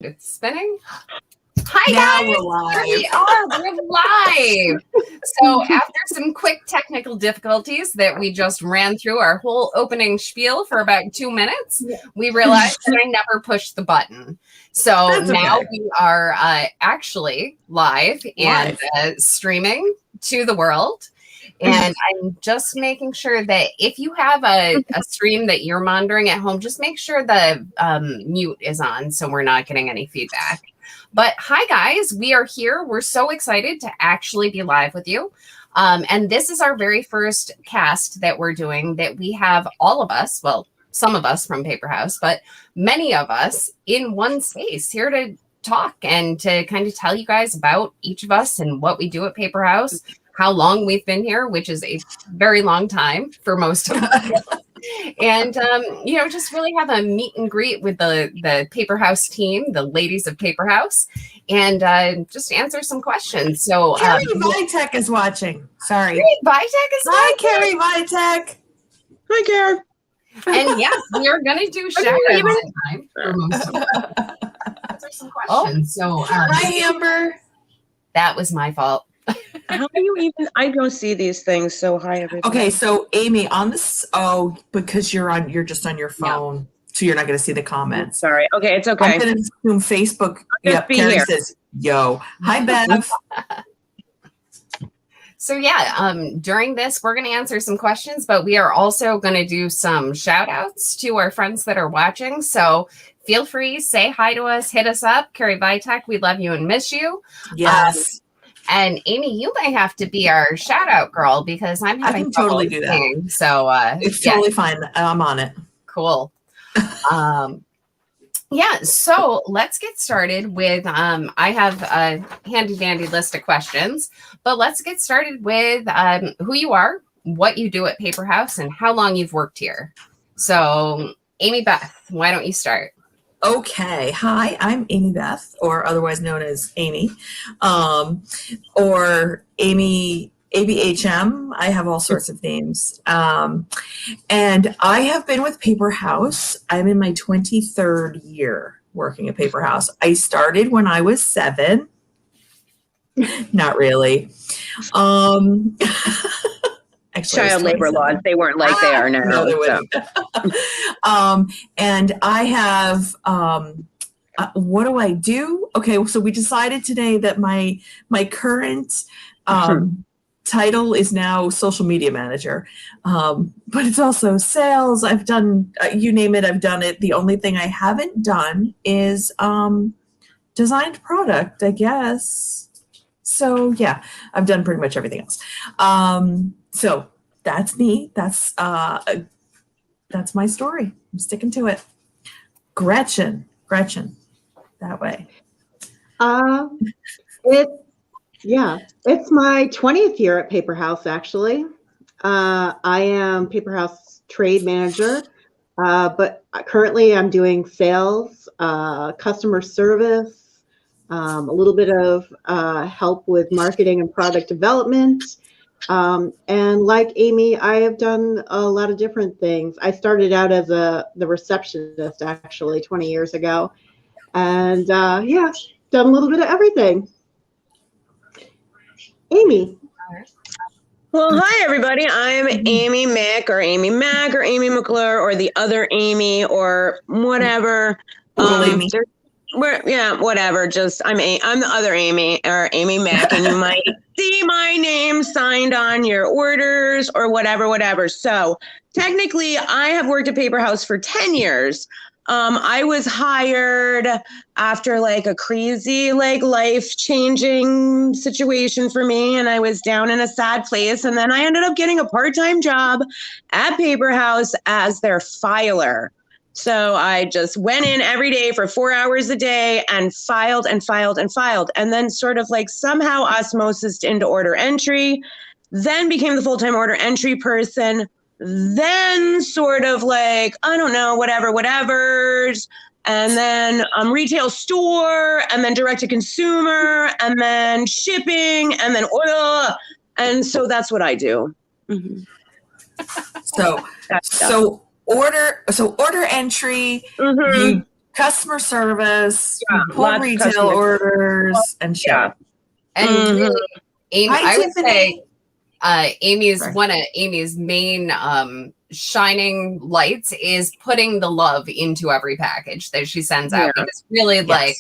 It's spinning. Hi Now guys, we're live. here we are. We're live. So after some quick technical difficulties that we just ran through our whole opening spiel for about 2 minutes, we realized that I never pushed the button. So That's now okay. we are actually live and streaming to the world. And I'm just making sure that if you have a stream that you're monitoring at home, just make sure the mute is on so we're not getting any feedback. But hi, guys. We are here. We're so excited to actually be live with you. And this is our very first cast that we're doing that we have all of us, well, some of us from Paper House, but many of us in one space here to talk and to kind of tell you guys about each of us and what we do at Paper House, how long we've been here, which is a very long time for most of us. And, just really have a meet and greet with the Paper House team, the ladies of Paper House, and just answer some questions. So Carrie Vitek is watching. Sorry. Carrie Vitek is Hi, watching. Carrie Vitek. Hi, Karen. And yes, we are going to do shout outs this time for most of us. Answer some questions. So Hi, Amber. that was my fault. How do you even? I don't see these things. So hi, everybody. Okay, so Amy, on this. Oh, because you're just on your phone, so you're not going to see the comments. Sorry. Okay, it's okay. I'm going to assume Facebook. Yep, be Carrie here. says, "Yo, hi, Bev." So during this, we're going to answer some questions, but we are also going to do some shout outs to our friends that are watching. So feel free, say hi to us, hit us up. Carrie Vitek, we love you and miss you. Yes. And Amy, you may have to be our shout out girl because I'm having can totally trouble do that. seeing. So It's totally fine. I'm on it. Cool. So let's get started with I have a handy dandy list of questions, but let's get started with who you are, what you do at Paper House, and how long you've worked here. So Amy Beth, why don't you start? Okay. Hi, I'm Amy Beth, or otherwise known as Amy, or Amy ABHM. I have all sorts of names. And I have been with Paper House. I'm in my 23rd year working at Paper House. I started when I was 7. Not really. Actually, Child labor laws. They weren't like they are now. No, they wouldn't. And I have, what do I do? Okay, so we decided today that my current title is now social media manager, but it's also sales. I've done, you name it, I've done it. The only thing I haven't done is designed product, I guess. So yeah, I've done pretty much everything else. So that's me. That's my story. I'm sticking to it. Gretchen, that way. It's my 20th year at Paper House, actually. I am Paper House trade manager, but currently I'm doing sales, customer service, a little bit of help with marketing and product development. And like Amy, I have done a lot of different things. I started out as the receptionist, actually, 20 years ago. And done a little bit of everything. Amy. Well, hi, everybody. I'm Amy Mick or Amy Mack or Amy McClure or the other Amy or whatever. Whatever. Just I'm the other Amy or Amy Mack, and you might see my name signed on your orders or whatever. So technically, I have worked at Paper House for 10 years. I was hired after like a crazy, like life-changing situation for me, and I was down in a sad place. And then I ended up getting a part-time job at Paper House as their filer. So I just went in every day for 4 hours a day and filed. And then sort of like somehow osmosis into order entry, then became the full-time order entry person, then sort of like, I don't know, whatever's, and then retail store, and then direct to consumer, and then shipping, and then oil. And so that's what I do. Mm-hmm. So order entry, you customer service, pull lots of retail customer orders, and ship. Yeah. And really, Amy, Hi, I would Tiffany. say one of Amy's main shining lights is putting the love into every package that she sends out. Because really, like,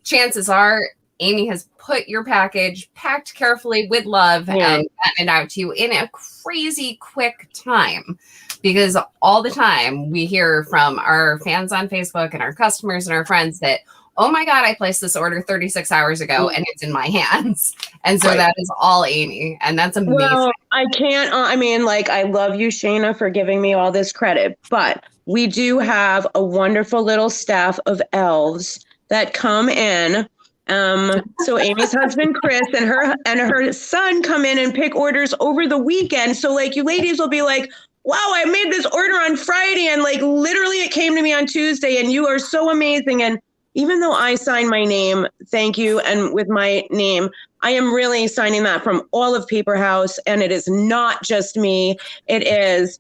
chances are Amy has put your package packed carefully with love and gotten it out to you in a crazy quick time. Because all the time we hear from our fans on Facebook and our customers and our friends that, oh my God, I placed this order 36 hours ago and it's in my hands. And so that is all Amy. And that's amazing. Well, I can't, I mean, like, I love you, Shaena, for giving me all this credit, but we do have a wonderful little staff of elves that come in. So Amy's husband, Chris, and her son come in and pick orders over the weekend. So like you ladies will be like, wow, I made this order on Friday and like literally it came to me on Tuesday and you are so amazing. And even though I sign my name, thank you, and with my name, I am really signing that from all of Paper House, and it is not just me. It is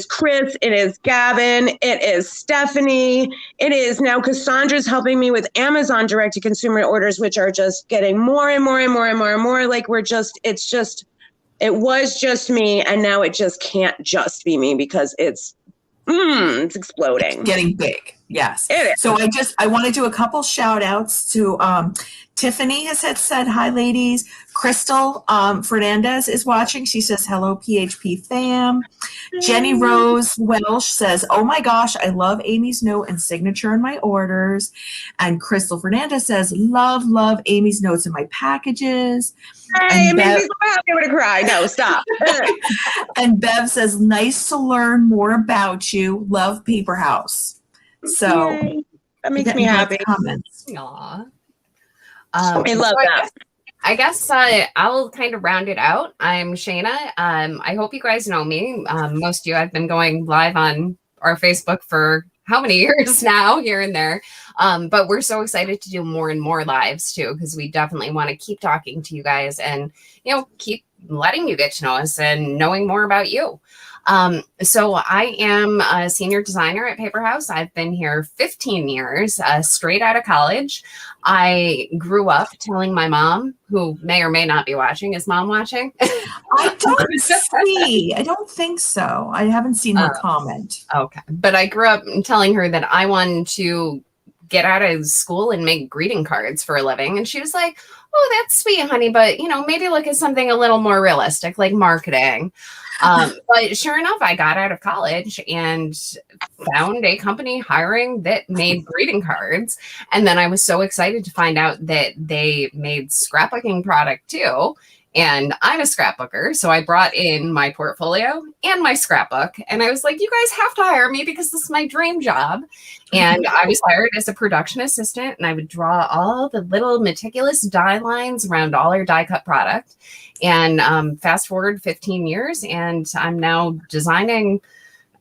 Chris, it is Gavin, it is Stephanie, it is now Cassandra's helping me with Amazon direct-to-consumer orders, which are just getting more and more and more and more and more. Like it was just me, and now it just can't just be me because it's exploding. It's getting big. Yes. It is. So I want to do a couple shout outs to Tiffany has said hi, ladies. Crystal Fernandez is watching. She says, hello, PHP fam. Jenny Rose Welsh says, oh my gosh, I love Amy's note and signature in my orders. And Crystal Fernandez says, love Amy's notes in my packages. Hey, it makes me so happy. I'm going to cry. No, stop. And Bev says, nice to learn more about you. Love Paper House. So yay. That makes me happy. Comments. Aw. I love that. I guess I'll kind of round it out. I'm Shaena. I hope you guys know me. Most of you, I've been going live on our Facebook for how many years now, here and there. But we're so excited to do more and more lives too, because we definitely want to keep talking to you guys and, keep letting you get to know us and knowing more about you. So I am a senior designer at Paper House. I've been here 15 years, straight out of college. I grew up telling my mom, who may or may not be watching. Is mom watching? I don't think so. I haven't seen her comment. Okay. But I grew up telling her that I wanted to get out of school and make greeting cards for a living. And she was like, oh, that's sweet, honey. But, maybe look at something a little more realistic, like marketing. But sure enough, I got out of college and found a company hiring that made greeting cards. And then I was so excited to find out that they made scrapbooking product too. And I'm a scrapbooker, so I brought in my portfolio and my scrapbook. And I was like, you guys have to hire me because this is my dream job. And I was hired as a production assistant, and I would draw all the little meticulous die lines around all our die cut product. And fast forward 15 years, and I'm now designing,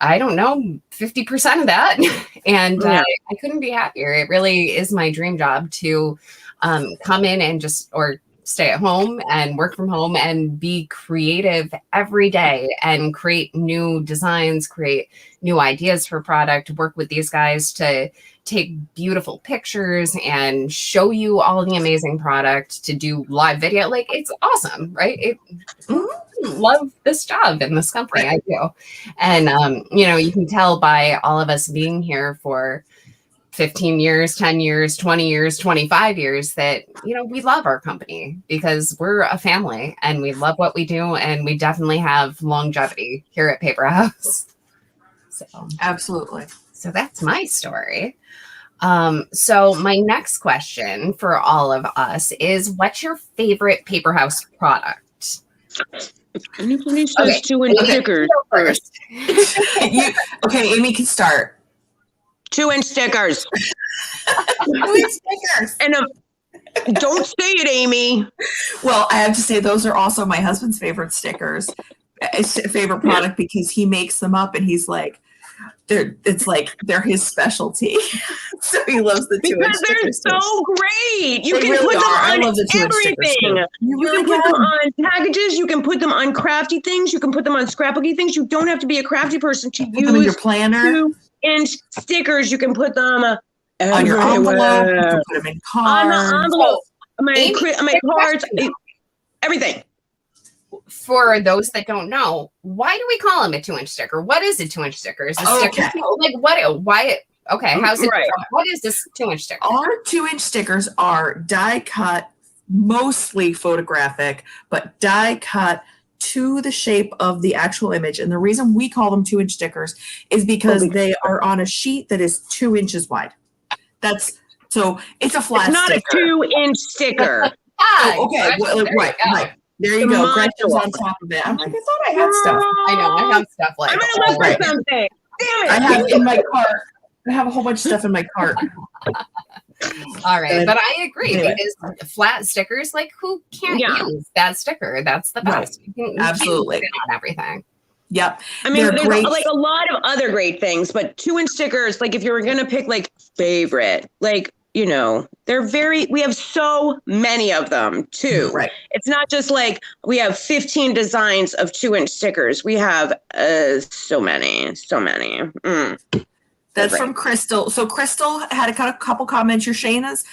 50% of that. And I couldn't be happier. It really is my dream job to come in and stay at home and work from home and be creative every day and create new designs, create new ideas for product, work with these guys to take beautiful pictures and show you all the amazing product, to do live video. Like, it's awesome, right? Love this job in this company. I do. And, you can tell by all of us being here for 15 years, 10 years, 20 years, 25 years that, we love our company because we're a family and we love what we do. And we definitely have longevity here at Paper House. So absolutely. So that's my story. So my next question for all of us is, what's your favorite Paper House product? Anybody says 2-inch stickers first. Okay, Amy can start. 2-inch stickers. 2-inch stickers. And don't say it, Amy. Well, I have to say those are also my husband's favorite stickers. It's a favorite product because he makes them up and he's like, they're his specialty. So he loves the 2-inch stickers. Because they're so great. You can really put them are. on the everything. You can put them on packages. You can put them on crafty things. You can put them on scrapbooky things. You don't have to be a crafty person to use them in your planner. 2-inch stickers. You can put them on your envelope. You Everywhere. can put them in On the cards. envelope, my Amy, cards, question, everything. for those that don't know, why do we call them a 2-inch sticker? What is a 2-inch sticker? Is a sticker like what? Why? Okay, how's it? Right. What is this 2-inch sticker? Our 2-inch stickers are die cut, mostly photographic, but die cut to the shape of the actual image. And the reason we call them 2-inch stickers is because they are on a sheet that is 2 inches wide. So it's a flat It's not sticker. a 2-inch sticker. Okay, right. There you go. Gretchen's on top of it. I'm like, I thought I had stuff. I know, I have stuff like I'm gonna look for something. Damn it! I have in my cart. I have a whole bunch of stuff in my cart. All right, but I agree Anyway. because flat stickers, like who can't Yeah. use that sticker? That's the Right. best. You Absolutely. can use it on everything. Yep. I mean, They're there's great. like a lot of other great things, but 2-inch stickers, like if you were gonna pick like favorite, like we have so many of them too. Right. It's not just like we have 15 designs of 2-inch stickers. We have so many. That's from Crystal. So Crystal had a couple comments. Your Shaena's,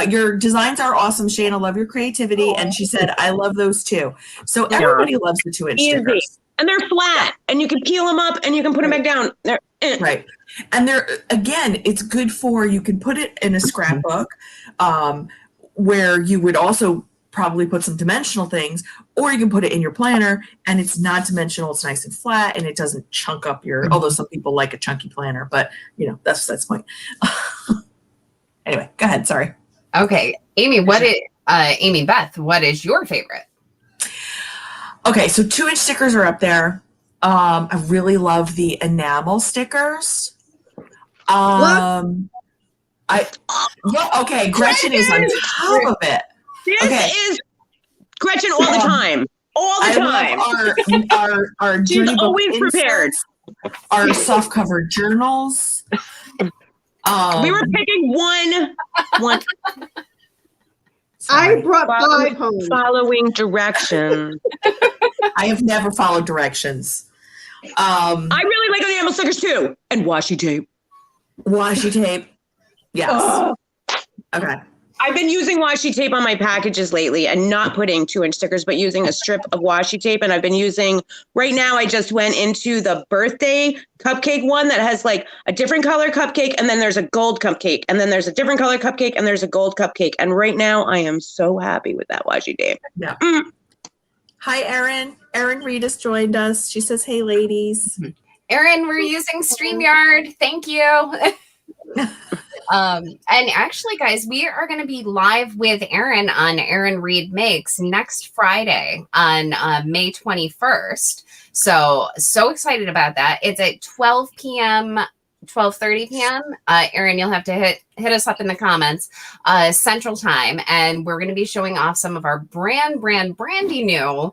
your designs are awesome, Shaena. Love your creativity. And she said, I love those too. So everybody loves the 2-inch Easy. stickers. And they're flat and you can peel them up and you can put them back down. Right. And they're, again, it's good for, you can put it in a scrapbook where you would also probably put some dimensional things, or you can put it in your planner and it's not dimensional. It's nice and flat and it doesn't chunk up your, although some people like a chunky planner, but that's the point. Anyway, go ahead. Sorry. Okay. Amy, Amy Beth, what is your favorite? Okay. So 2-inch stickers are up there. I really love the enamel stickers. Okay, Gretchen is on top of it. This is Gretchen all the time. All the time. Love our She's journey book always prepared. inserts, our soft cover journals. We were picking one. I brought 5 home. Following directions. I have never followed directions. I really like enamel stickers too, and washi tape. Washi tape. Yes. Okay. I've been using washi tape on my packages lately and not putting 2-inch stickers, but using a strip of washi tape. And I've been using, right now, I just went into the birthday cupcake one that has like a different color cupcake. And then there's a gold cupcake. And then there's a different color cupcake. And there's a gold cupcake. And right now I am so happy with that washi tape. Yeah. Hi, Erin. Erin Reed has joined us. She says, hey, ladies. Erin, we're using StreamYard. Thank you. And actually, guys, we are going to be live with Erin on Erin Reed Makes next Friday on May 21st. So excited about that. It's at 12 p.m., 12:30 p.m. Erin, you'll have to hit us up in the comments, Central Time. And we're going to be showing off some of our brandy new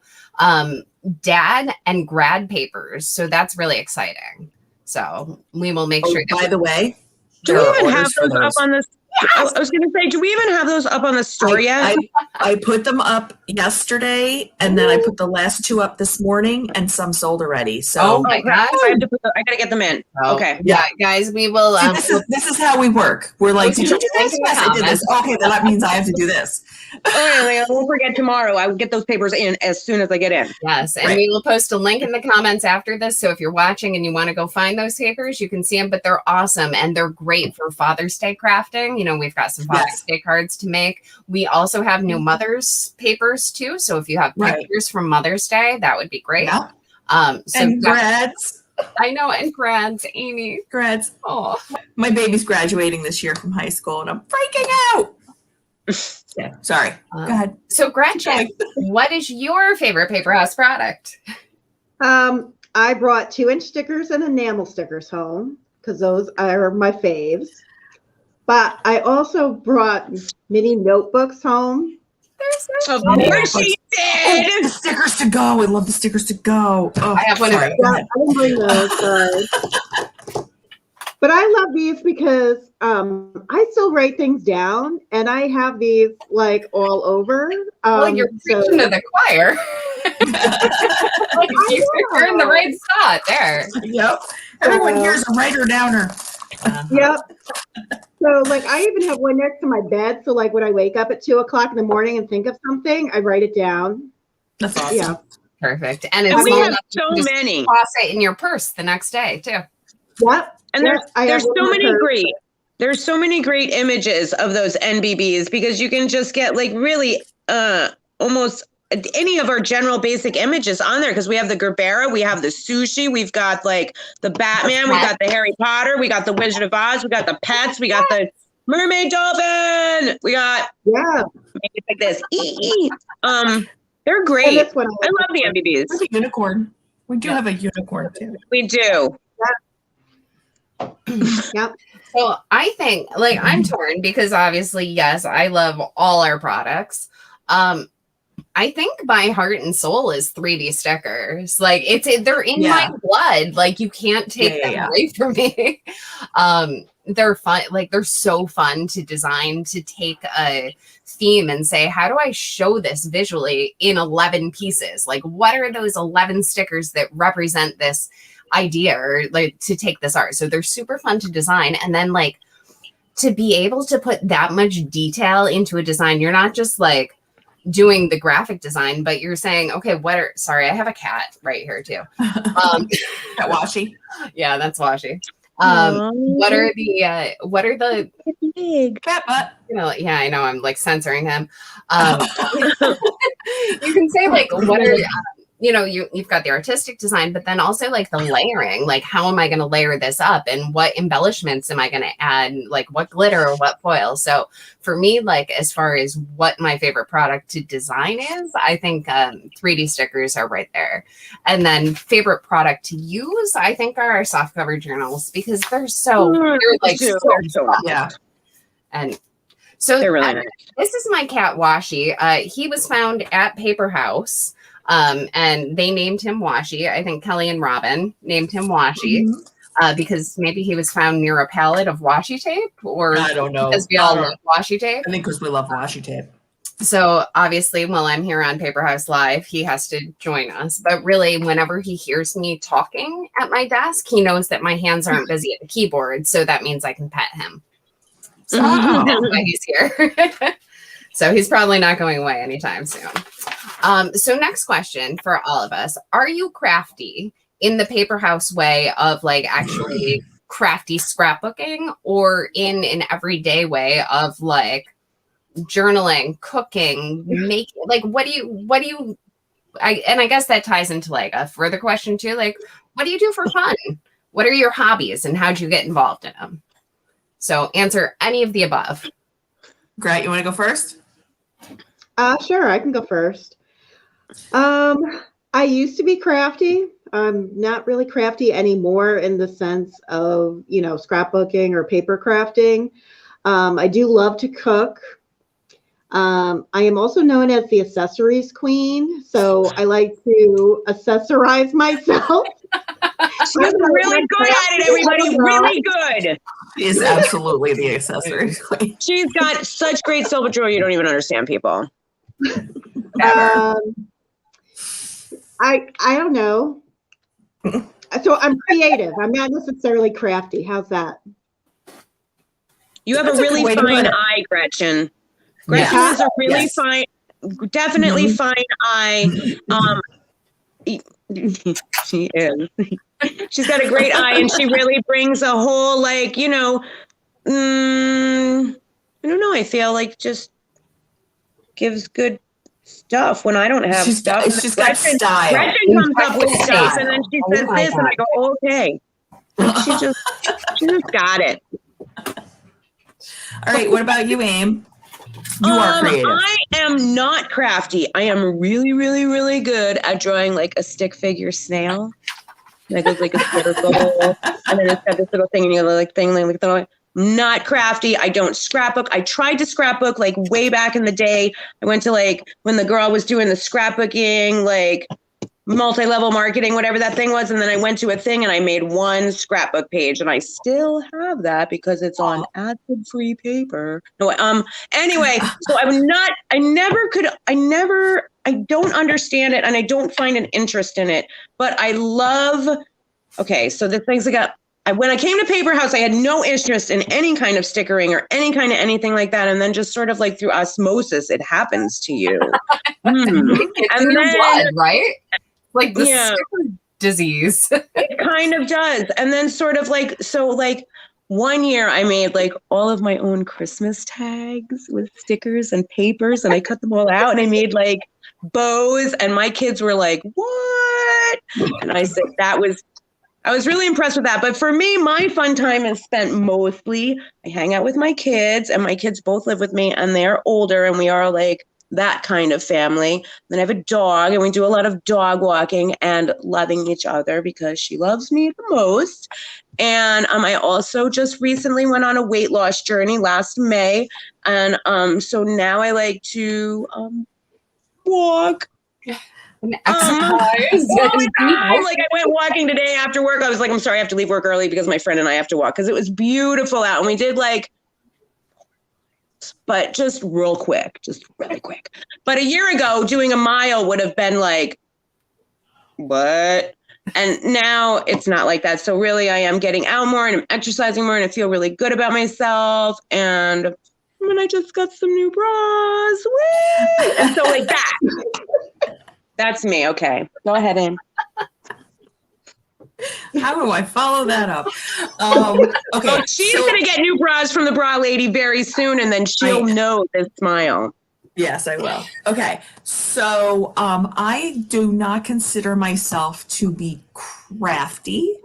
dad and grad papers. So that's really exciting. So we will make sure. By the way, do we even have those up on this? Yes. I was going to say, do we even have those up on the store yet? I put them up yesterday, and then I put the last 2 up this morning, and some sold already. So, oh my gosh, I got to get them in. Okay, yeah, guys, we will. This is how we work. We're like, did you do this? Yes, I did this. Okay, then that means I have to do this. I won't forget tomorrow. I will get those papers in as soon as I get in. Yes, and we will post a link in the comments after this. So if you're watching and you want to go find those papers, you can see them. But they're awesome and they're great for Father's Day crafting. You know, we've got some Father's Day cards to make. We also have new Mother's papers too. So if you have pictures from Mother's Day, that would be great. Yeah. So and grads. I know, and grads, Amy. Grads. Oh, my baby's graduating this year from high school, and I'm freaking out. Yeah, sorry. Go ahead. So, Gretchen, what is your favorite Paper House product? I brought 2-inch stickers and enamel stickers home because those are my faves. But I also brought mini notebooks home. Of course she did. Oh, the stickers to go. I love the stickers to go. Oh, I have one. I didn't bring those. Sorry. But I love these because I still write things down, and I have these like all over. Well, you're preaching to the choir. You're in the right spot there. Yep. Everyone here's a writer downer. Yep. So like I even have one next to my bed. So like when I wake up at 2:00 in the morning and think of something, I write it down. That's awesome. Yeah. Perfect. And it's And we small have enough you so can just many. toss it in your purse the next day too. Yep. And Yep. I there's have one so in my many purse. great. There's so many great images of those NBBs because you can just get like really almost any of our general basic images on there because we have the Gerbera, we have the sushi, we've got like the Batman, we got the Harry Potter, we got the Wizard of Oz, we got the pets, we got the mermaid dolphin, we got like this. They're great. And this one I love the NBBs. There's a unicorn. We do have a unicorn too. We do. Yep. So I think like I'm torn because obviously, yes, I love all our products. I think my heart and soul is 3D stickers. Like they're in my blood. Like you can't take them away from me. They're fun. Like they're so fun to design, to take a theme and say, how do I show this visually in 11 pieces? Like what are those 11 stickers that represent this idea or like to take this art? So they're super fun to design. And then like to be able to put that much detail into a design, you're not just like doing the graphic design, but you're saying, okay, sorry, I have a cat right here too. Cat Washi. Yeah, that's Washi. What are the big cat butt? You know, yeah, I know I'm like censoring him. You can say like, what are you've got the artistic design, but then also like the layering, like how am I going to layer this up and what embellishments am I going to add? Like what glitter or what foil? So for me, like as far as what my favorite product to design is, I think 3D stickers are right there. And then favorite product to use, I think are our soft cover journals because they're so yeah. And so they're really nice. This is my cat Washi. He was found at Paper House. And they named him Washi. I think Kelly and Robin named him Washi because maybe he was found near a pallet of washi tape, or I don't know. Because we all love washi tape. I think because we love washi tape. So obviously, while I'm here on Paper House Live, he has to join us. But really, whenever he hears me talking at my desk, he knows that my hands aren't busy at the keyboard. So that means I can pet him. So that's why he's here. So he's probably not going away anytime soon. So next question for all of us. Are you crafty in the Paper House way of like actually crafty scrapbooking or in an everyday way of like journaling, cooking, making, like what do you, I guess that ties into like a further question too. Like, what do you do for fun? What are your hobbies and how'd you get involved in them? So answer any of the above. Gret, you want to go first? Sure, I can go first. I used to be crafty. I'm not really crafty anymore in the sense of, scrapbooking or paper crafting. I do love to cook. I am also known as the accessories queen. So I like to accessorize myself. She's really good at it, everybody. Really good. She is absolutely the accessories queen. She's got such great silver jewelry, you don't even understand, people. I don't know. So I'm creative. I'm not necessarily crafty. How's that? You have a really fine eye, Gretchen. Gretchen has a really fine, definitely fine eye. She is. She's got a great eye, and she really brings a whole like, I don't know. I feel like just gives good stuff when I don't have stuff. She's got style. Gretchen comes up with stuff, and then she says this, and I go, okay. She just got it. All right. What about you, Aim? You are creative. I am not crafty. I am really, really, really good at drawing like a stick figure snail. Like it's like a circle, and then it's got this little thing, and you like thing like that. Not crafty. I don't scrapbook. I tried to scrapbook like way back in the day. I went to like when the girl was doing the scrapbooking, like multi-level marketing, whatever that thing was. And then I went to a thing and I made one scrapbook page, and I still have that because it's on acid-free paper. No, anyway, so I don't understand it, and I don't find an interest in it, but I love, okay, so the things I got when I came to Paper House, I had no interest in any kind of stickering or any kind of anything like that. And then just sort of like through osmosis, it happens to you. It's in your blood, right? Like the sticker disease. It kind of does. And then sort of like, so like one year I made like all of my own Christmas tags with stickers and papers, and I cut them all out and I made like bows, and my kids were like, what? And I said, I was really impressed with that. But for me, my fun time is spent mostly, I hang out with my kids, and my kids both live with me, and they're older, and we are like that kind of family. Then I have a dog, and we do a lot of dog walking and loving each other because she loves me the most. And I also just recently went on a weight loss journey last May. And so now I like to walk. And exercise. Like I went walking today after work. I was like, I'm sorry, I have to leave work early because my friend and I have to walk because it was beautiful out. And we did like, but just really quick. But a year ago, doing a mile would have been like, what? And now it's not like that. So really, I am getting out more and I'm exercising more and I feel really good about myself. And I just got some new bras. Woo! And so like that. That's me. Okay. Go ahead, Anne. How do I follow that up? Okay. So she's going to get new bras from the bra lady very soon, and then she'll know this smile. Yes, I will. Okay. So I do not consider myself to be crafty,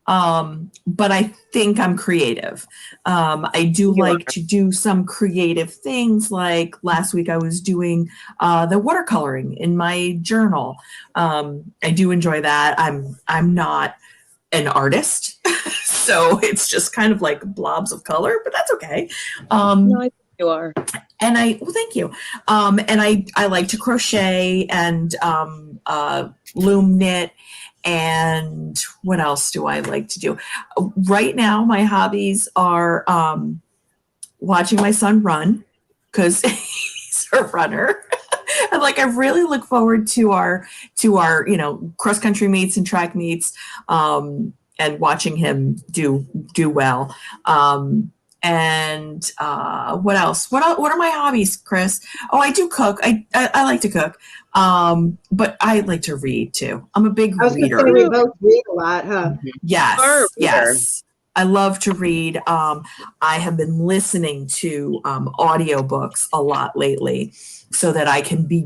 but I think I'm creative. I do like to do some creative things. Like last week I was doing the watercoloring in my journal. I do enjoy that. I'm not an artist, so it's just kind of like blobs of color, but that's okay. No, I think you are. And well, thank you. And I like to crochet and loom knit. And what else do I like to do? Right now, my hobbies are watching my son run because he's a runner. And like I really look forward to our cross country meets and track meets, and watching him do well. And what else? What are my hobbies, Chris? Oh, I do cook. I like to cook. But I like to read too. I'm a big reader. We both read a lot, huh? Yes, yes. I love to read. I have been listening to audiobooks a lot lately so that I can be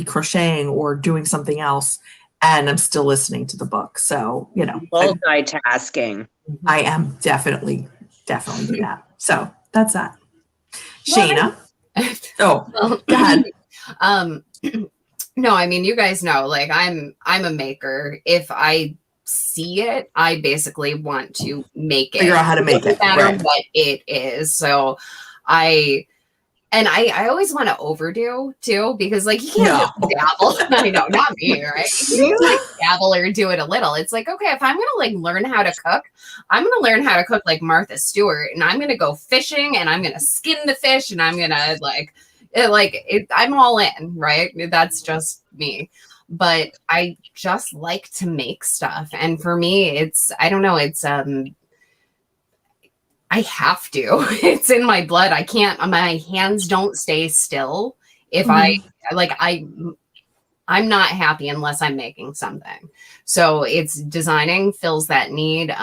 crocheting or doing something else and I'm still listening to the book. So, multitasking. I am definitely do that. So that's that. Shaena. Oh, well, go ahead. No, I mean, you guys know, like I'm a maker. If I see it, I basically want to make it. Figure out how to make it. No matter what it is. So I always want to overdo too, because like you can't just dabble. I know, not me, right? You can't like dabble or do it a little. It's like, okay, if I'm gonna like learn how to cook, I'm gonna learn how to cook like Martha Stewart, and I'm gonna go fishing, and I'm gonna skin the fish, and I'm gonna I'm all in, right? That's just me. But I just like to make stuff, and for me, it's I don't know, it's I have to. It's in my blood. I can't. My hands don't stay still. If I'm not happy unless I'm making something. So it's designing fills that need.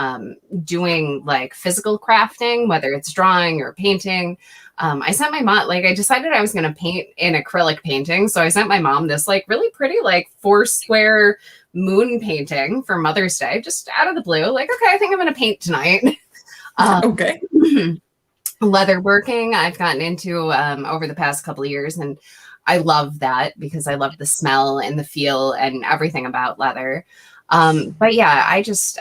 Doing like physical crafting, whether it's drawing or painting. I sent my mom, I decided I was going to paint in acrylic painting. So I sent my mom this like really pretty, like 4 square moon painting for Mother's Day, just out of the blue. Like, okay, I think I'm going to paint tonight. Okay. Leatherworking I've gotten into over the past couple of years, and I love that because I love the smell and the feel and everything about leather. But yeah,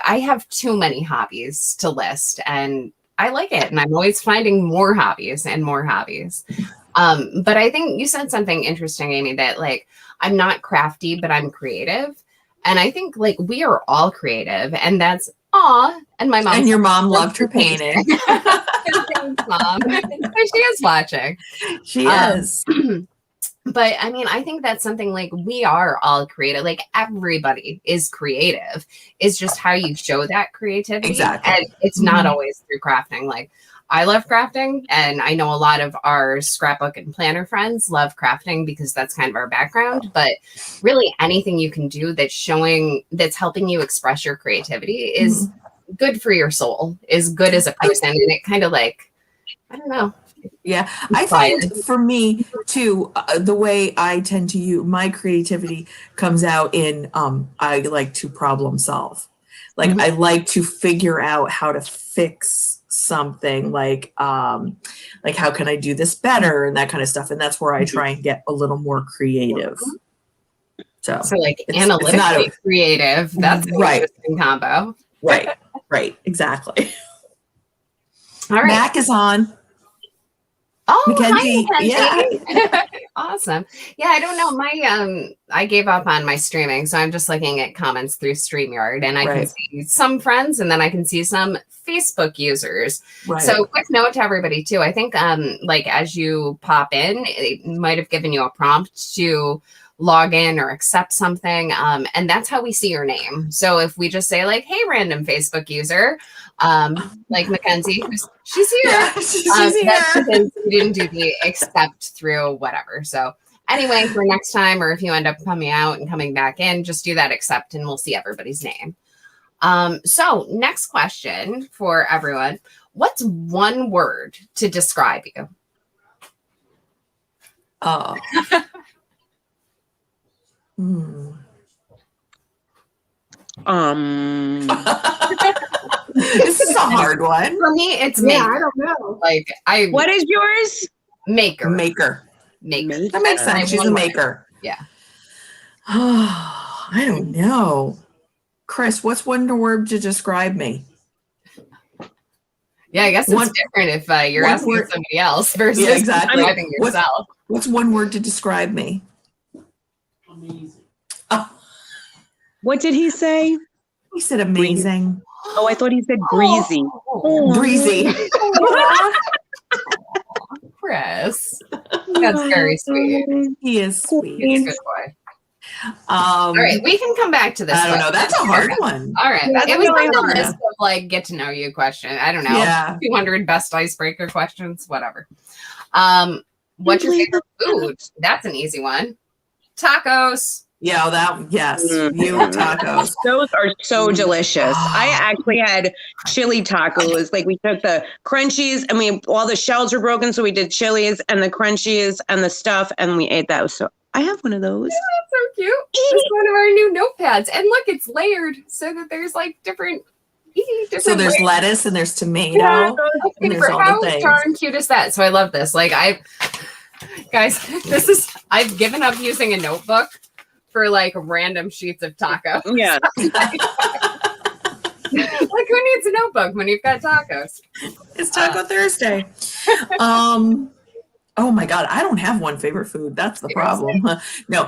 I have too many hobbies to list, and I like it, and I'm always finding more hobbies and more hobbies. But I think you said something interesting, Amy, that like I'm not crafty, but I'm creative. And I think like we are all creative, and that's and my mom. And your mom loved her painting. Thanks, Mom. She is watching. She is. But I mean, I think that's something like we are all creative. Like everybody is creative. It's just how you show that creativity. Exactly. And it's not always through crafting. Like I love crafting, and I know a lot of our scrapbook and planner friends love crafting because that's kind of our background. But really anything you can do that's helping you express your creativity is good for your soul, is good as a person. And it kind of like, I don't know. Yeah, I find for me too, the way I tend to use my creativity comes out in I like to problem solve. Like I like to figure out how to fix something, like how can I do this better and that kind of stuff. And that's where I try and get a little more creative. So like analytically creative. That's an interesting combo. Right, exactly. All right. Mac is on. Oh, Mackenzie. Hi, Mackenzie. Yeah. Awesome. Yeah, I don't know. I gave up on my streaming, so I'm just looking at comments through StreamYard, and I can see some friends, and then I can see some Facebook users. Right. So quick note to everybody too. I think as you pop in, it might have given you a prompt to log in or accept something. And that's how we see your name. So if we just say like, hey, random Facebook user, like Mackenzie, she's here. Yeah, she's here. That's because we didn't do the accept through whatever. So anyway, for next time, or if you end up coming out and coming back in, just do that accept and we'll see everybody's name. So next question for everyone. What's one word to describe you? Oh. This is a hard one. For me, it's maker. I don't know. What is yours? Maker. That makes sense. She's a maker. Yeah. I don't know. Chris, what's one word to describe me? Yeah, I guess it's different if you're asking somebody else versus describing yourself. What's one word to describe me? Amazing. What did he say? He said amazing. Oh, I thought he said breezy. Breezy. Chris. That's very sweet. He is sweet. He's a good boy. All right, we can come back to this. I don't know. That's a hard one. All right. That's it was really on the hard. list of get to know you question. I don't know. Yeah. 200 best icebreaker questions, whatever. What's your favorite food? That's an easy one. Tacos. Yeah, you tacos. Those are so delicious. I actually had chili tacos. Like we took the crunchies and all the shells were broken. So we did chilies and the crunchies and the stuff and we ate those. So I have one of those. Yeah, that's so cute. It's one of our new notepads. And look, it's layered so that there's different so there's layers. Lettuce and there's tomato. Yeah, and there's all how the things. darn cute is that? So I love this. Guys, I've given up using a notebook for random sheets of taco. Yeah. Who needs a notebook when you've got tacos? It's Taco Thursday. Oh my God, I don't have one favorite food. That's the problem. No.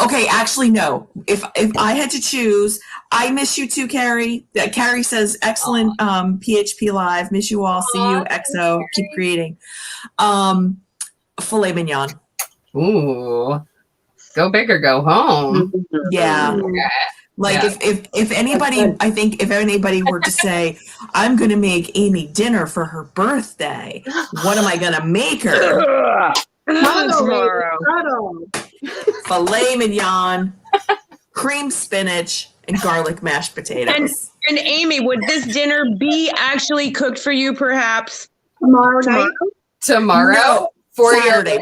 Okay, actually, no. If I had to choose, I miss you too, Carrie. Carrie says, excellent PHP Live. Miss you all. See you, XO. Keep creating. Filet mignon. Ooh. Go big or go home. Yeah. Okay. If anybody, I think if anybody were to say, I'm going to make Amy dinner for her birthday, what am I going to make her? Tomorrow. Filet mignon, cream spinach, and garlic mashed potatoes. And Amy, would this dinner be actually cooked for you perhaps Tomorrow night? Tomorrow? No. For Saturday.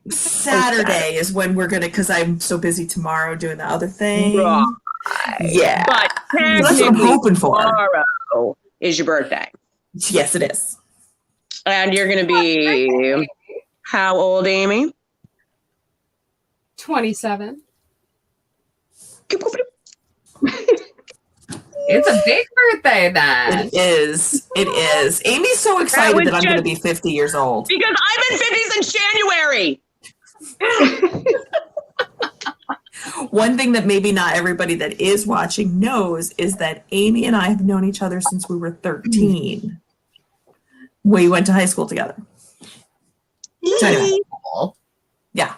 Saturday is when we're going to, because I'm so busy tomorrow doing the other thing. Right. Yeah. But so that's what I'm hoping for. Tomorrow is your birthday. Yes, it is. And you're going to be how old, Amy? 27. It's a big birthday then. It is. It is. Amy's so excited that I'm going to be 50 years old. Because I've been 50 since January. One thing that maybe not everybody that is watching knows is that Amy and I have known each other since we were 13. We went to high school together. So anyway, yeah.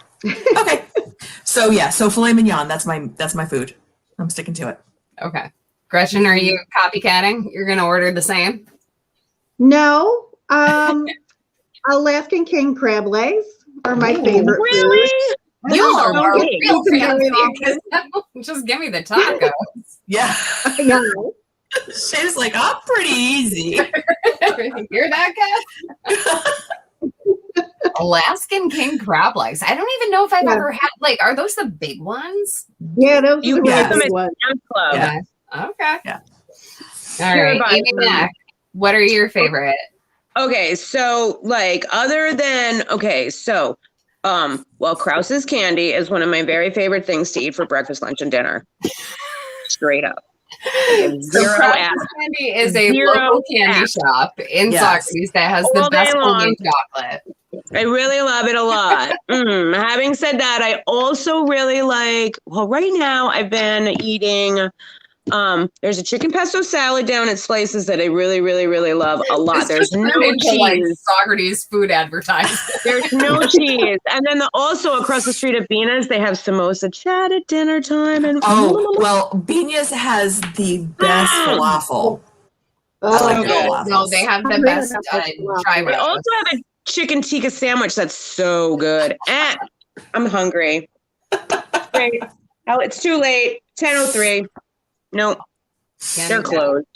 So filet mignon, that's my food. I'm sticking to it. Okay. Gretchen, are you copycatting? You're going to order the same? No, Alaskan king crab legs are my favorite Really? food. You Those are are real okay. fancy. 'Cause just give me the taco. Yeah. I know. Shayna's like, I'm pretty easy. Hear that, guys? Alaskan king crab legs. I don't even know if I've Yeah. ever had, like, are those the big ones? Yeah, those You are the get really them big at ones. Sam's Club. Yeah. Okay. Yeah. All Pure right. by Amy them. Mac, what are your favorite? Okay, so like other than well, Krause's candy is one of my very favorite things to eat for breakfast, lunch, and dinner. Straight up. So Zero Krause's ass. Candy is a Zero local candy ass. shop in Yes. Socrates that has All the day best long. homemade chocolate. I really love it a lot. Having said that, I also really like, well, right now I've been eating, there's a chicken pesto salad down at Slices that I really, really, really love a lot. This There's just no turned into, like, cheese. Socrates food advertising. There's no cheese. And then also across the street at Bina's, they have samosa chat at dinner time. And Oh, well, Bina's has the best falafel. Oh, So like their good. falafels. No, they have the I'm best really not much dry they roast. also have a chicken tikka sandwich that's so good. I'm hungry. Great. Oh, it's too late. 10:03. Nope, they're closed.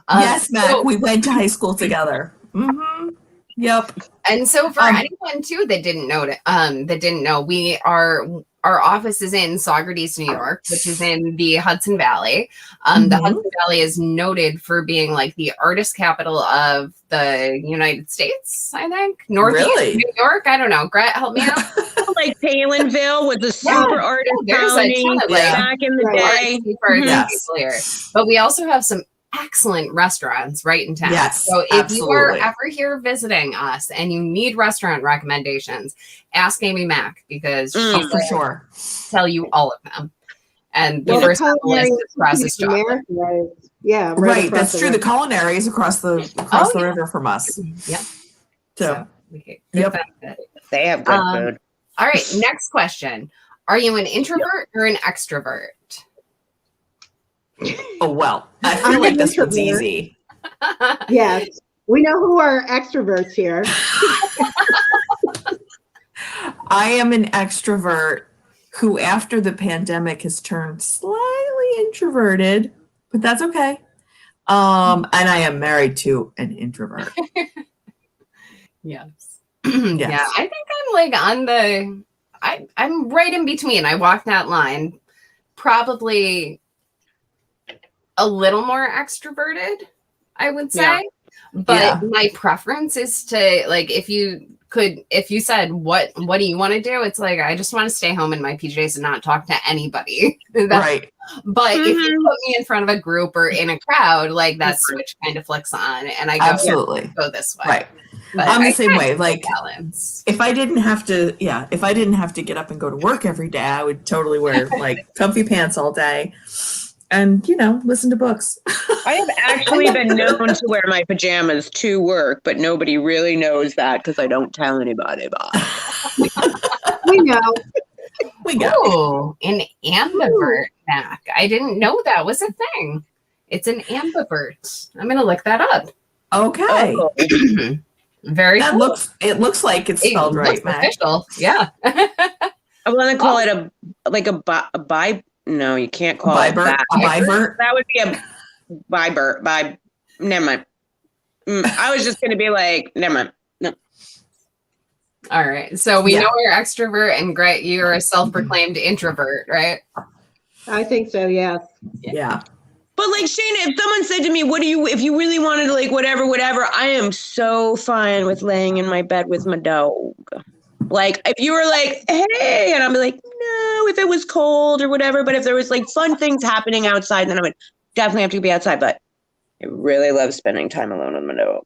Yes, Mac, so- we went to high school together. Mm-hmm. Yep. And so for anyone too that didn't know, we are our office is in Saugerties, New York, which is in the Hudson Valley. The Hudson Valley is noted for being like the artist capital of the United States, I think. Northeast Really? New York. I don't know. Gret, help me out. Like Palinville with the super artist there's a county ton of, like, back in the day. Yes. People here. But we also have some excellent restaurants right in town. Yes, So if you are absolutely. ever here visiting us and you need restaurant recommendations, ask Amy Mac because she Oh, for will sure. tell you all of them. And the Well, first on the list culinary is Processed Chocolate. America, right? Yeah, Right, across that's true. The river. culinary is across the yeah. river from us. Yep. So, we get Yep. good benefit. They have good food. All right, next question. Are you an introvert or an extrovert? oh well. I I'm feel like an this one's introvert. easy. Yes, we know who are extroverts here. I am an extrovert who, after the pandemic, has turned slightly introverted, but that's okay. And I am married to an introvert. Yes. Yes. Yeah, I think I'm like on the I'm right in between. I walk that line. Probably a little more extroverted, I would say. Yeah. But Yeah. my preference is to, like, if you said what do you want to do? It's like I just want to stay home in my PJs and not talk to anybody. Right. But if you put me in front of a group or in a crowd, like that switch kind of flicks on and I Absolutely. go this way. Right. But I'm the I same try way. to Like, balance. if I didn't have to get up and go to work every day, I would totally wear like comfy pants all day and, listen to books. I have actually been known to wear my pajamas to work, but nobody really knows that because I don't tell anybody about it. We know. We go. Oh, an ambivert, Mac. I didn't know that was a thing. It's an ambivert. I'm gonna look that up. Okay. Oh, Very That cool. looks like it's spelled It right, looks Mac. official. Yeah. I want to call it a bi. No, you can't call it Bivert. that. A bivert. That would be a bibert. Never mind. I was just going to be like, never mind. No. All right. So we Yeah. know we're extrovert, and Gret, you're a self-proclaimed introvert, right? I think so, yes. Yeah. But like Shaena, if someone said to me, if you really wanted to like whatever, I am so fine with laying in my bed with my dog. Like if you were like, hey, and I'd be like, no, if it was cold or whatever, but if there was like fun things happening outside, then I would definitely have to be outside. But I really love spending time alone with my dog.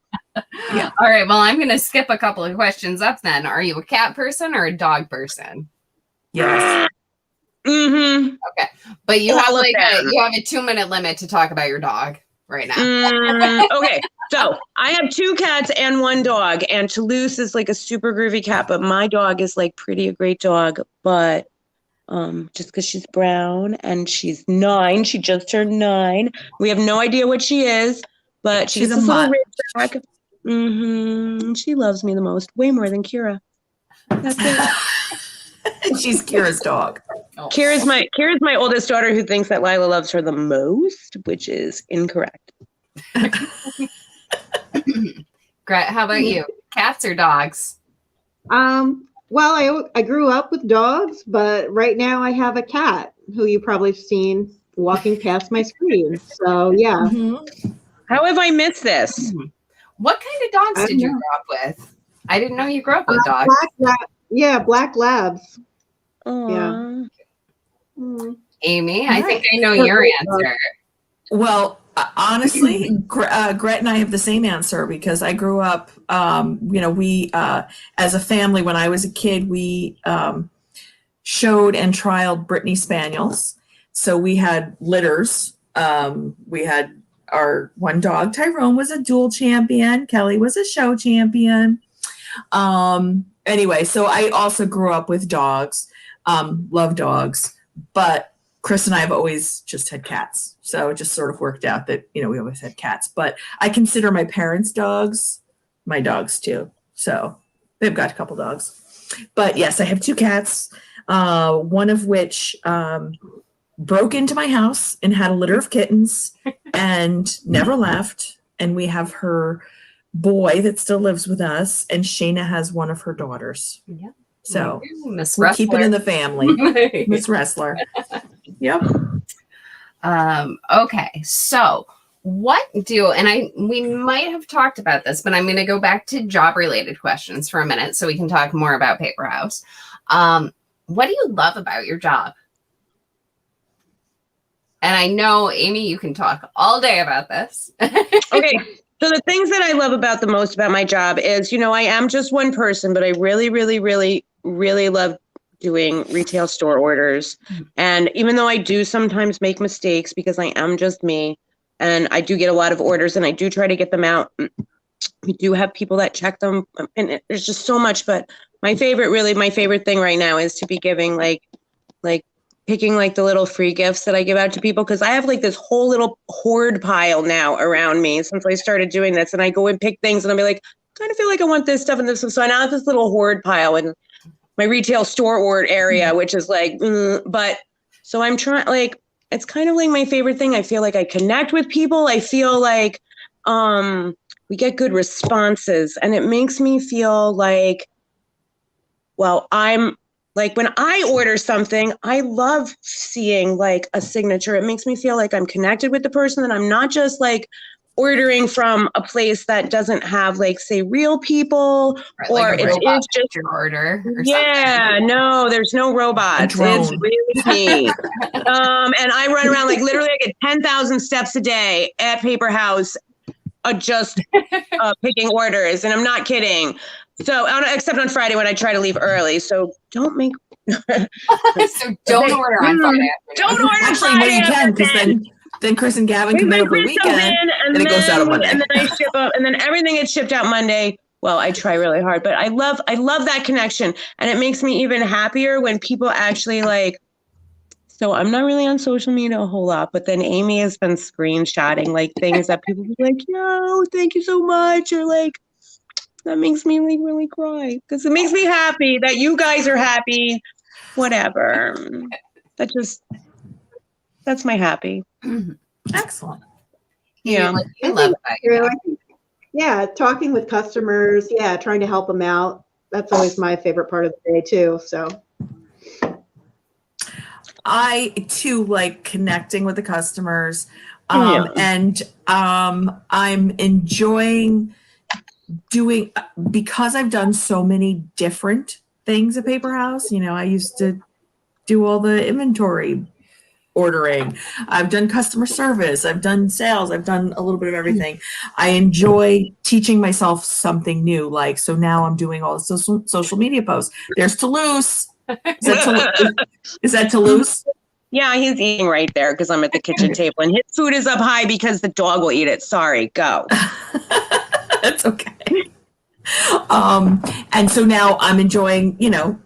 Yeah. All right. Well, I'm gonna skip a couple of questions up then. Are you a cat person or a dog person? Yes. Mm-hmm. But you All have of like them. you have a 2-minute limit to talk about your dog right now. Okay, so I have 2 cats and 1 dog, and Toulouse is like a super groovy cat, but my dog is like pretty a great dog, but just because she's brown and she's 9. She just turned 9. We have no idea what she is, but she's this little ridgeback. She loves me the most, way more than Kira. That's it. She's Kira's dog. Oh. Kira's my oldest daughter who thinks that Lila loves her the most, which is incorrect. Gret, how about you? Cats or dogs? Well, I grew up with dogs, but right now I have a cat who you probably have seen walking past my screen. So yeah. Mm-hmm. How have I missed this? What kind of dogs did you grow up with? I didn't know you grew up with dogs. Black labs. Aww. Yeah. Amy, I think I know your answer. Well, honestly, Gret and I have the same answer because I grew up, we, as a family, when I was a kid, we showed and trialed Brittany Spaniels. So we had litters. We had our one dog, Tyrone, was a dual champion. Kelly was a show champion. Anyway, so I also grew up with dogs, love dogs, but Chris and I have always just had cats. So it just sort of worked out that, we always had cats. But I consider my parents' dogs my dogs too. So they've got a couple dogs. But yes, I have 2 cats, one of which broke into my house and had a litter of kittens and never left. And we have her boy that still lives with us. And Shaena has one of her daughters. Yeah. So we'll keep it in the family. Miss Wrestler. Yep. Okay, so we might have talked about this, but I'm going to go back to job related questions for a minute so we can talk more about Paper House. What do you love about your job? And I know, Amy, you can talk all day about this. Okay. So the things that I love about the most about my job is, I am just one person, but I really, really, really, really love doing retail store orders. And even though I do sometimes make mistakes because I am just me, and I do get a lot of orders and I do try to get them out, we do have people that check them, and there's just so much. But my favorite thing right now is to be giving picking the little free gifts that I give out to people, because I have this whole little hoard pile now around me since I started doing this, and I go and pick things and I'll be like, kind of feel like I want this stuff and this. So I now have this little hoard pile in my retail store order area, which is but so I'm trying, it's kind of my favorite thing. I feel like I connect with people. I feel like we get good responses, and it makes me feel I'm when I order something, I love seeing a signature. It makes me feel like I'm connected with the person, and I'm not just ordering from a place that doesn't have say real people, right, or it is just your order. Or something. No, there's no robots. It's really me. And I run around literally I get 10,000 steps a day at Paper House, just picking orders, and I'm not kidding. So except on Friday when I try to leave early. So don't make. So don't order on Friday. Don't order Actually, Friday. You can, because then Chris and Gavin come in over the weekend, and it goes out on Monday. And then I ship up, and then everything gets shipped out Monday. Well, I try really hard, but I love that connection, and it makes me even happier when people actually So I'm not really on social media a whole lot, but then Amy has been screenshotting things that people be yo, thank you so much, or that makes me really cry, because it makes me happy that you guys are happy. Whatever. That's my happy. Excellent. Yeah. You love that. Yeah, talking with customers. Yeah, trying to help them out. That's always my favorite part of the day too. So I too like connecting with the customers, and I'm enjoying doing, because I've done so many different things at Paper House. I used to do all the inventory ordering. I've done customer service. I've done sales. I've done a little bit of everything. I enjoy teaching myself something new. So now I'm doing all the social media posts. There's Toulouse. Is that Toulouse? Yeah, he's eating right there because I'm at the kitchen table, and his food is up high because the dog will eat it. Sorry, go. That's okay. And so now I'm enjoying,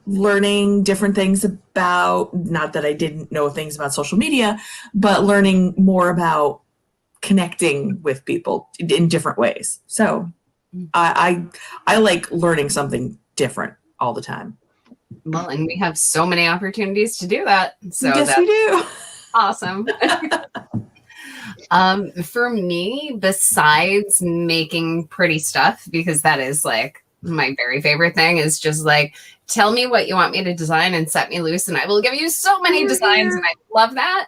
learning different things about, not that I didn't know things about social media, but learning more about connecting with people in different ways. So I like learning something different all the time. Well, and we have so many opportunities to do that. So yes, we do. Awesome. For me, besides making pretty stuff, because that is like my very favorite thing, is just like, tell me what you want me to design and set me loose, and I will give you so many designs, and I love that.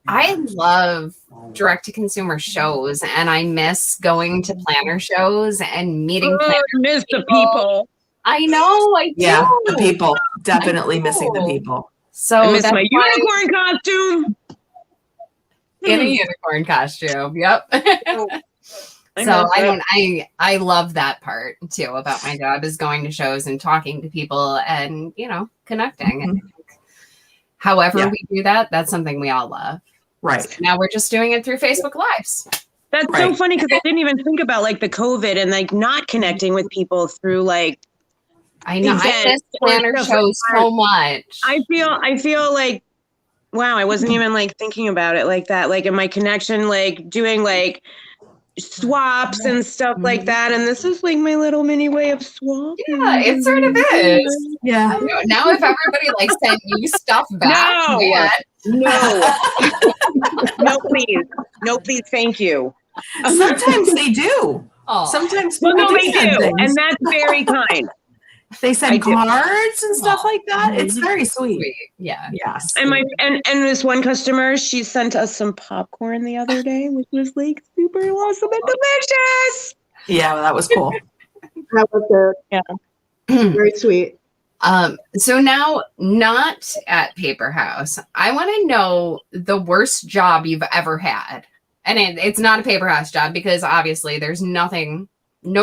I love direct-to-consumer shows, and I miss going to planner shows and meeting planner miss the people. I know, I do. Yeah, the people. Definitely missing the people. So I miss my unicorn costume. In a unicorn costume. Yep. So I love that part too about my job, is going to shows and talking to people and, connecting. And however we do that, that's something we all love. Right. So now we're just doing it through Facebook Lives. That's so funny, because I didn't even think about like the COVID and like not connecting with people through like, I know. I miss planner shows so much. I feel like, wow, I wasn't even like thinking about it like that. Like in my connection, like doing like swaps and stuff like that. And this is like my little mini way of swapping. Yeah, it sort of is. Yeah. Now if everybody like sent you stuff back, no, please. No, please. Thank you. Sometimes they do. Oh. Sometimes they do. Things. And that's very kind. They send cards and stuff like that. It's very sweet. Yeah. Yes. And this one customer, she sent us some popcorn the other day, which was like super awesome and delicious. Yeah, that was cool. That was good. Yeah. Very sweet. So now, not at Paper House, I want to know the worst job you've ever had. And it's not a Paper House job, because obviously there's no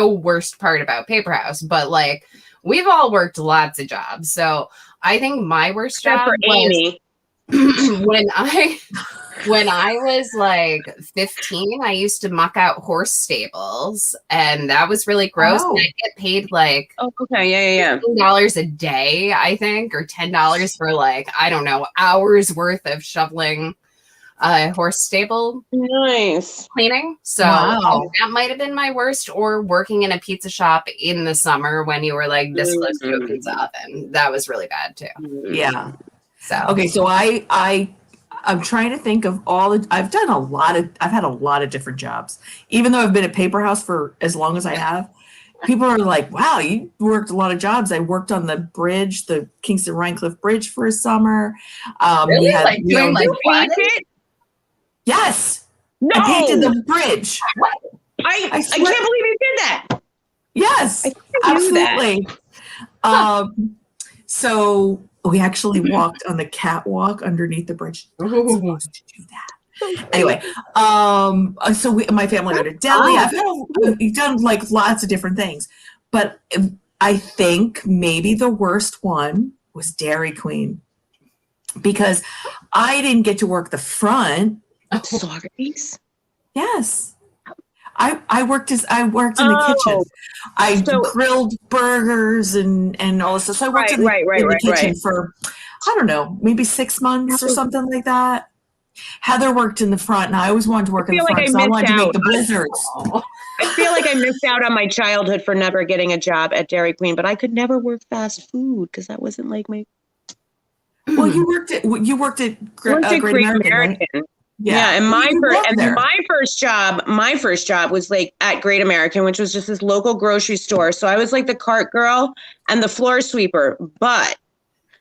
worst part about Paper House, but like, we've all worked lots of jobs. So I think my worst job for Amy. when I was like 15, I used to muck out horse stables, and that was really gross. Oh. And I get paid like $15 a day, I think, or $10 for like, I don't know, hours worth of shoveling horse stable cleaning. So that might have been my worst, or working in a pizza shop in the summer when you were like this close to a pizza oven. That was really bad too. Yeah. So okay, so I'm trying to think of I've had a lot of different jobs. Even though I've been at Paper House for as long as I have, people are like, wow, you worked a lot of jobs. I worked on the bridge, the Kingston Rhinecliff Bridge for a summer. Really? Yes. No. I painted the bridge. I can't believe you did that. Yes, absolutely. So we actually walked on the catwalk underneath the bridge. Not supposed to do that. Anyway, so my family went to deli. I've done like lots of different things, but I think maybe the worst one was Dairy Queen, because I didn't get to work the front. Sorries. Yes. I worked in the kitchen. I grilled burgers and all this stuff. So I worked in the kitchen for, I don't know, maybe 6 months or something like that. Heather worked in the front, and I always wanted to work in the front because I wanted to make the blizzards. I feel like I missed out on my childhood for never getting a job at Dairy Queen, but I could never work fast food because that wasn't like my. Well, you worked at Great American. Right? Yeah, and my first job was like at Great American, which was just this local grocery store. So I was like the cart girl and the floor sweeper. But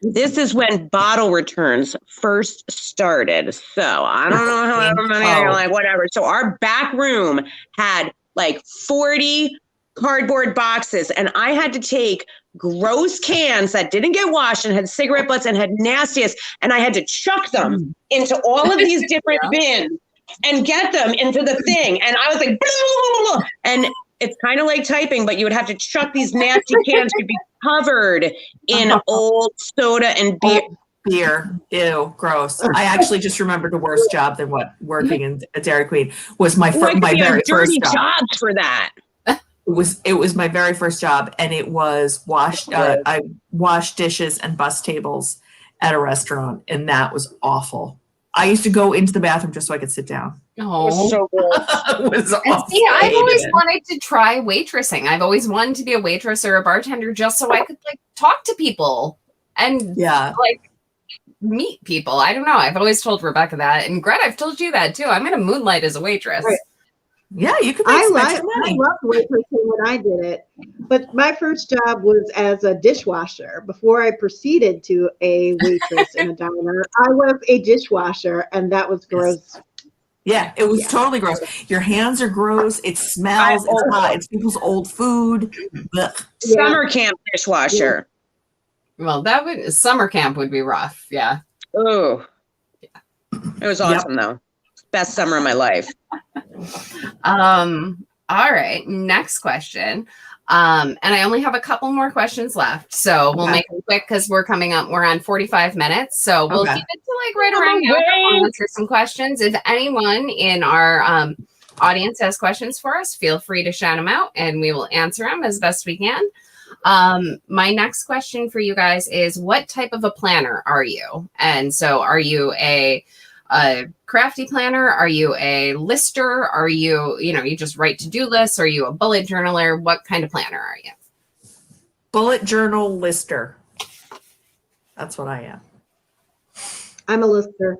this is when bottle returns first started. So I don't know how many are like whatever. So our back room had like 40 cardboard boxes, and I had to take gross cans that didn't get washed and had cigarette butts and had nastiest, and I had to chuck them into all of these different bins and get them into the thing. And I was like, blah, blah, blah, blah. And it's kind of like typing, but you would have to chuck these nasty cans to be covered in old soda and beer. Ew, gross. I actually just remembered a worse job than what working in a Dairy Queen was. My very first job. Jobs for that. It was my very first job, and it was I washed dishes and bus tables at a restaurant, and that was awful. I used to go into the bathroom just so I could sit down. Oh, It was so good. It was and awful. see, I've Hated always it. wanted to try waitressing. I've always wanted to be a waitress or a bartender just so I could like talk to people and Yeah. like meet people. I don't know. I've always told Rebecca that, and Gret, I've told you that too. I'm gonna moonlight as a waitress. Right. Yeah, you could make some extra money. I loved waitressing when I did it, but my first job was as a dishwasher. Before I proceeded to a waitress in a diner, I was a dishwasher, and that was gross. Yeah, it was totally gross. Your hands are gross. It smells. It's hot. It's people's old food. Ugh. Summer camp dishwasher. Well, summer camp would be rough. Yeah. Oh, it was awesome though. Best summer of my life. All right. Next question. And I only have a couple more questions left, so we'll make it quick because we're on 45 minutes. So we'll keep it to like right around now. We'll answer some questions. If anyone in our audience has questions for us, feel free to shout them out, and we will answer them as best we can. My next question for you guys is, what type of a planner are you? And so are you a crafty planner? Are you a lister? Are you, you just write to-do lists? Are you a bullet journaler? What kind of planner are you? Bullet journal lister. That's what I am. I'm a lister.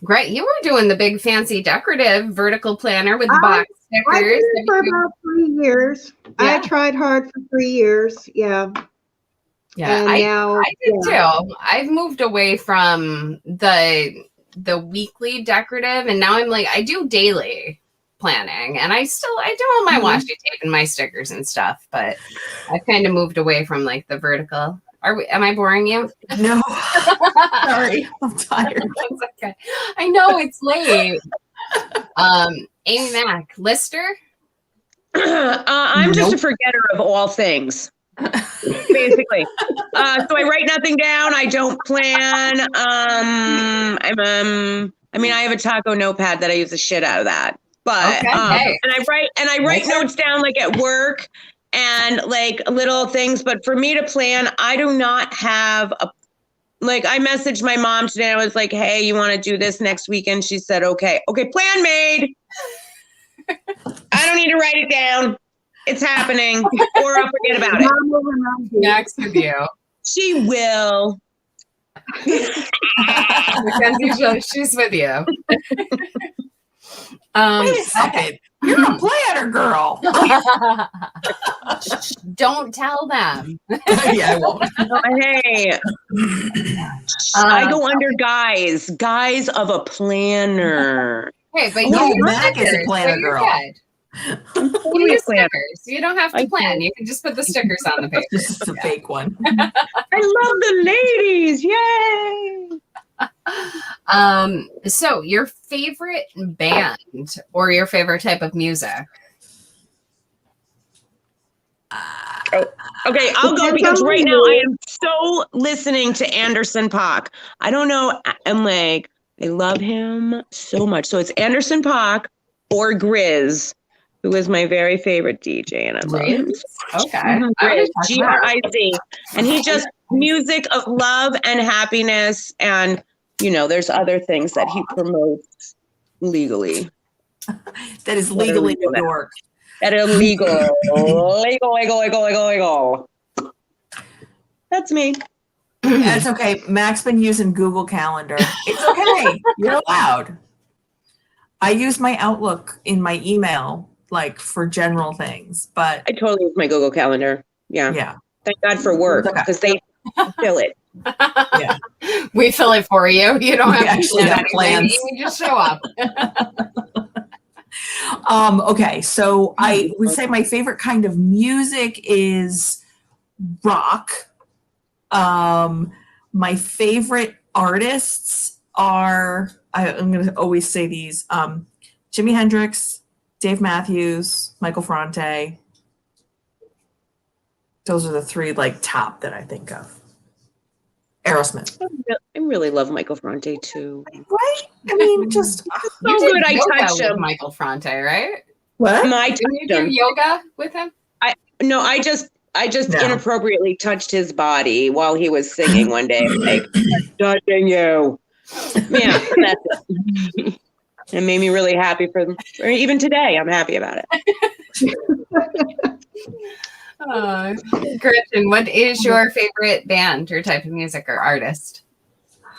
Great. You were doing the big fancy decorative vertical planner with the box I stickers. did it for about 3 years. I tried hard for 3 years. Yeah. Yeah, and now, I did too. I've moved away from the weekly decorative, and now I'm like, I do daily planning, and I do all my washi tape and my stickers and stuff, but I've kind of moved away from like the vertical. Am I boring you? No. Sorry, I'm tired. It's okay. I know it's late. Amy Mack, lister? I'm just a forgetter of all things. Basically. So I write nothing down. I don't plan. I have a taco notepad that I use the shit out of that. But and I write notes down like at work and like little things. But for me to plan, I do not have I messaged my mom today. I was like, hey, you want to do this next weekend? She said, okay. Okay, plan made. I don't need to write it down. It's happening, or I'll forget about it. Next with you. She will. Mackenzie, she's with you. Wait a second. You're a planner, girl. Don't tell them. Yeah, I won't. Hey, I go under guise of a planner. Hey, but Mac is a planner girl. You use stickers. You don't have to plan. You can just put the stickers on the paper. This is a fake one. I love the ladies. Yay! So your favorite band or your favorite type of music? Okay, I'll go because right now I am so listening to Anderson .Paak. I don't know. I'm like, I love him so much. So it's Anderson .Paak or Grizz, who is my very favorite DJ, and I love him. Okay. Grizz, G-R-I-Z. And he just music of love and happiness, and there's other things that he promotes legally. That is legal in New York. That are legal. legal. That's me. That's okay. Mac's been using Google Calendar. It's okay. You're allowed. I use my Outlook in my email, like for general things, but I totally use my Google Calendar. Yeah. Thank God for work because they fill it. Yeah. We fill it for you. You don't have to have plans. You just show up. Okay, so I would say my favorite kind of music is rock. My favorite artists are, I'm going to always say these, Jimi Hendrix, Dave Matthews, Michael Franti. Those are the three top that I think of. Aerosmith. I really love Michael Franti too. Right? I mean, just so good. I touched him. Michael Franti, right? What? I Didn't you touched do him. yoga with him? No, I just No. inappropriately touched his body while he was singing one day. Like, I'm touching you. Yeah, that's it. It made me really happy for even today. I'm happy about it. Gretchen, what is your favorite band or type of music or artist?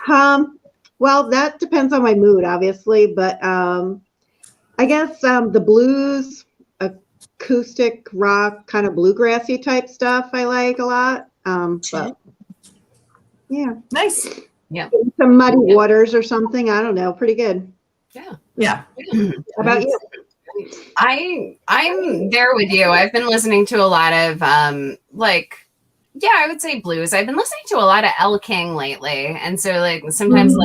Well, that depends on my mood, obviously, but I guess the blues, acoustic rock, kind of bluegrassy type stuff I like a lot. But yeah, Nice. Yeah. some Muddy Waters or something. I don't know. Pretty good. Yeah. How about you? I'm there with you. I've been listening to a lot of I would say blues. I've been listening to a lot of Elle King lately, and so like sometimes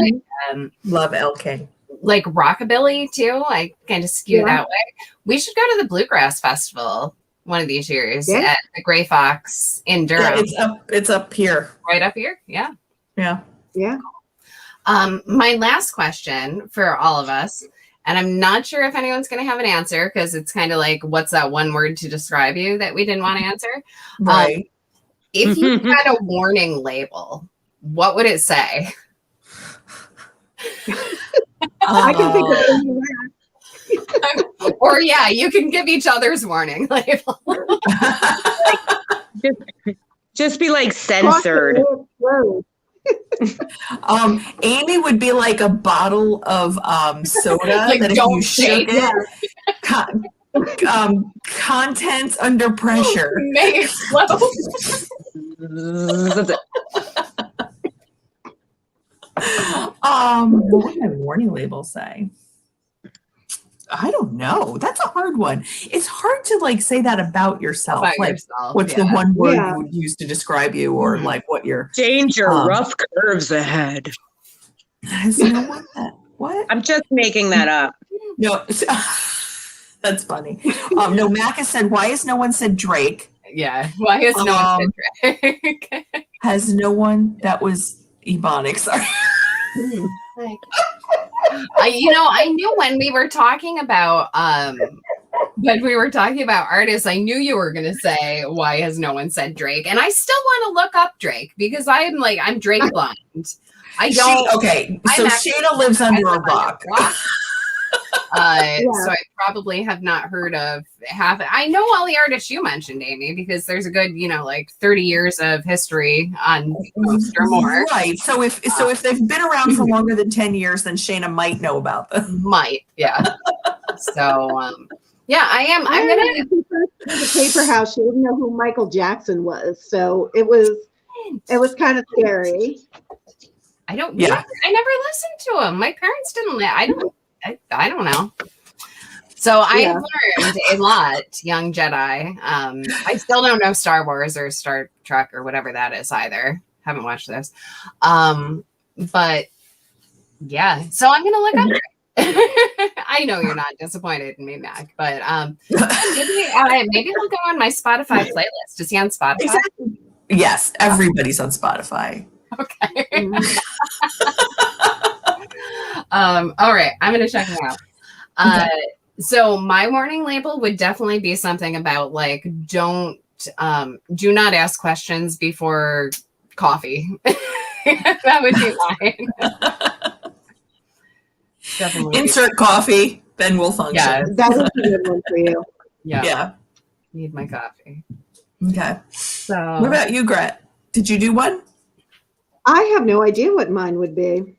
Love Elle King. like rockabilly too. I kind of skew that way. We should go to the Bluegrass Festival one of these years at the Gray Fox in Durham. Yeah, it's up here. Right up here. Yeah. Yeah. Yeah. My last question for all of us, and I'm not sure if anyone's going to have an answer because it's kind of like, what's that one word to describe you that we didn't want to answer? Right. If you had a warning label, what would it say? I can think of Or you can give each other's warning label. Just be like censored. Amy would be like a bottle of soda Like, that if don't you shook shake it, contents under pressure. May explode. What would my warning label say? I don't know. That's a hard one. It's hard to like say that about yourself. What's the one word you would use to describe you, or like what your danger, rough curves ahead. Has no one that what? I'm just making that up. No, that's funny. No, Mac has said, why has no one said Drake? Yeah. Why has no one said Drake? Has no one? That was Ebonics. Sorry. I knew when we were talking about artists, I knew you were gonna say, why has no one said Drake? And I still want to look up Drake because I'm Drake blind. So Shaena lives under a rock. So I probably have not heard of half. I know all the artists you mentioned, Amy, because there's a good, 30 years of history on most or more. Right. So if they've been around for longer than 10 years, then Shaena might know about them. Might, yeah. So, I am. I'm gonna the Paper House. She didn't know who Michael Jackson was, so it was kind of scary. I never listened to him. My parents didn't. I don't know. So I have learned a lot, young Jedi. I still don't know Star Wars or Star Trek or whatever that is either. Haven't watched those. But yeah, so I'm gonna look up. I know you're not disappointed in me, Mac, but maybe we'll go on my Spotify playlist. Is he on Spotify? Exactly. Yes, everybody's on Spotify. Okay. All right, I'm gonna check him out. So my warning label would definitely be something about like do not ask questions before coffee. That would be mine. Definitely. Insert coffee, then we'll function. Yeah. That was a good one for you. Yeah. Need my coffee. Okay. So what about you, Gret? Did you do one? I have no idea what mine would be.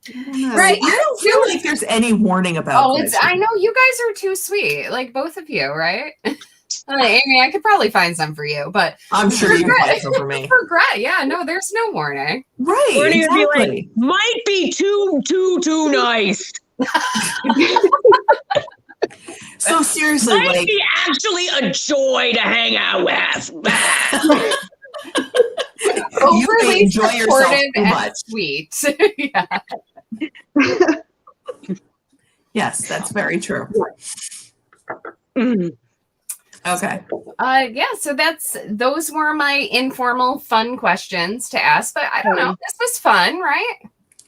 I don't know. Right. I don't feel like there's any warning about this. I know you guys are too sweet. Like both of you, right? Amy, I could probably find some for you, but I'm sure you can find some for me. For Gret, there's no warning. Right. Warning exactly. would be like, might be too nice. So seriously, might be actually a joy to hang out with. Overly enjoy yourself supportive too and much. sweet. Yeah. Yes, that's very true. Okay. So those were my informal fun questions to ask, but I don't know. This was fun, right?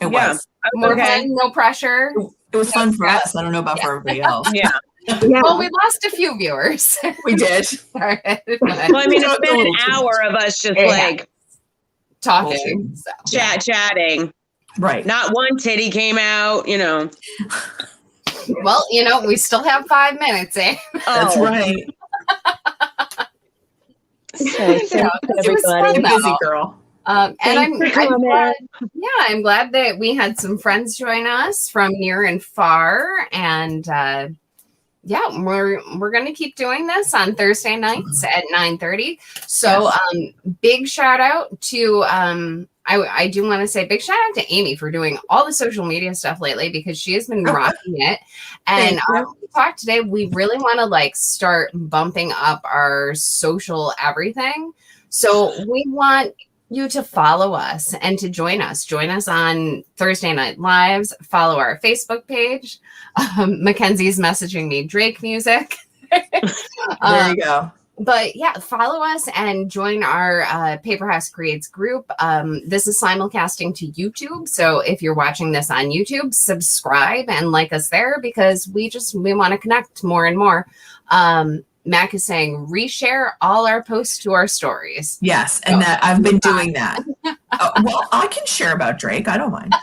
It was. More fun, no pressure. It was fun for us. I don't know about for everybody else. Yeah. Yeah. Well, we lost a few viewers. We did. Well, I mean, it's Talked a been an little too hour of us just Yeah. like Talking. So. chatting. Right. Not one titty came out, you know. Well, we still have 5 minutes, eh? That's right. So thanks, It was fun, everybody. though. Busy girl. And Thanks for coming. I'm glad that we had some friends join us from near and far, and we're going to keep doing this on Thursday nights at 9:30. So big shout out to I do want to say big shout out to Amy for doing all the social media stuff lately, because she has been rocking it. And we talked today, we really want to like start bumping up our social everything. So we want you to follow us and to join us. Join us on Thursday Night Lives. Follow our Facebook page. Mackenzie's messaging me Drake music. There you go. But yeah, follow us and join our Paper House Creates group. This is simulcasting to YouTube. So if you're watching this on YouTube, subscribe and like us there, because we want to connect more and more. Mac is saying reshare all our posts to our stories. Yes, and that I've been doing that. Well, I can share about Drake. I don't mind.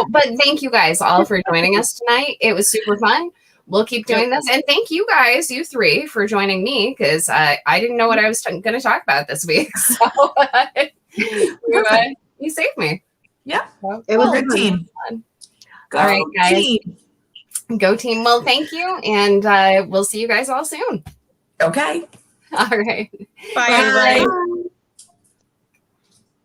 But thank you guys all for joining us tonight. It was super fun. We'll keep doing this. And thank you guys, you three, for joining me, because I didn't know what I was going to talk about this week. So you saved me. Yeah. It was a good team. All right, guys. Team. Go team. Well, thank you. And we'll see you guys all soon. Okay. All right. Bye, everybody. Bye.